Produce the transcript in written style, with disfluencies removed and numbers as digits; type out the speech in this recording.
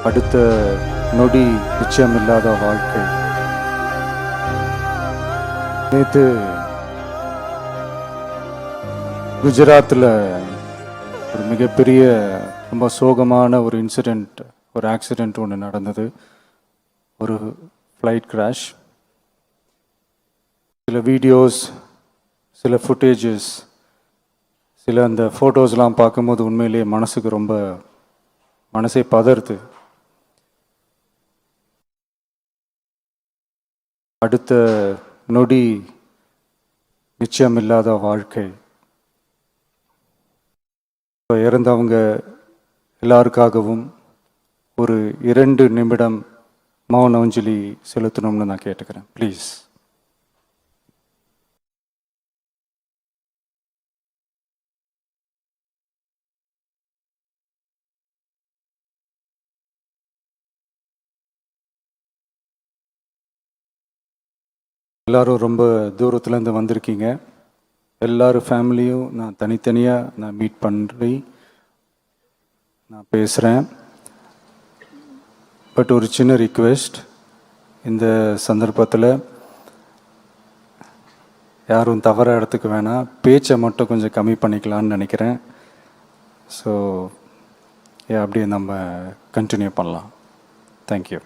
அடுத்த நொடி நிச்சயமில்லாத வாழ்க்கை. நேற்று குஜராத்தில் ஒரு மிகப்பெரிய ரொம்ப சோகமான ஒரு இன்சிடெண்ட், ஒரு ஆக்சிடெண்ட் ஒன்று நடந்தது. ஒரு ஃப்ளைட் கிராஷ். சில வீடியோஸ், சில ஃபுட்டேஜஸ், சில அந்த ஃபோட்டோஸ்லாம் பார்க்கும்போது உண்மையிலேயே மனசுக்கு ரொம்ப மனசே பதறுது. அடுத்த நொடி நிச்சயமில்லாத வாழ்க்கை. இப்போ இறந்தவங்க எல்லாருக்காகவும் ஒரு 2 நிமிடம் மௌன அஞ்சலி செலுத்தணும்னு நான் கேட்டுக்கிறேன். ப்ளீஸ். எல்லோரும் ரொம்ப தூரத்துலேருந்து வந்திருக்கீங்க. எல்லோரும் ஃபேமிலியும் நான் தனித்தனியாக நான் மீட் பண்ணி நான் பேசுகிறேன். பட் ஒரு சின்ன ரிக்வெஸ்ட், இந்த சந்தர்ப்பத்தில் யாரும் தவறாக இடத்துக்கு வேணாம், பேச்சை மட்டும் கொஞ்சம் கம்மி பண்ணிக்கலான்னு நினைக்கிறேன். ஸோ அப்படியே நம்ம கண்டினியூ பண்ணலாம். தேங்க்யூ.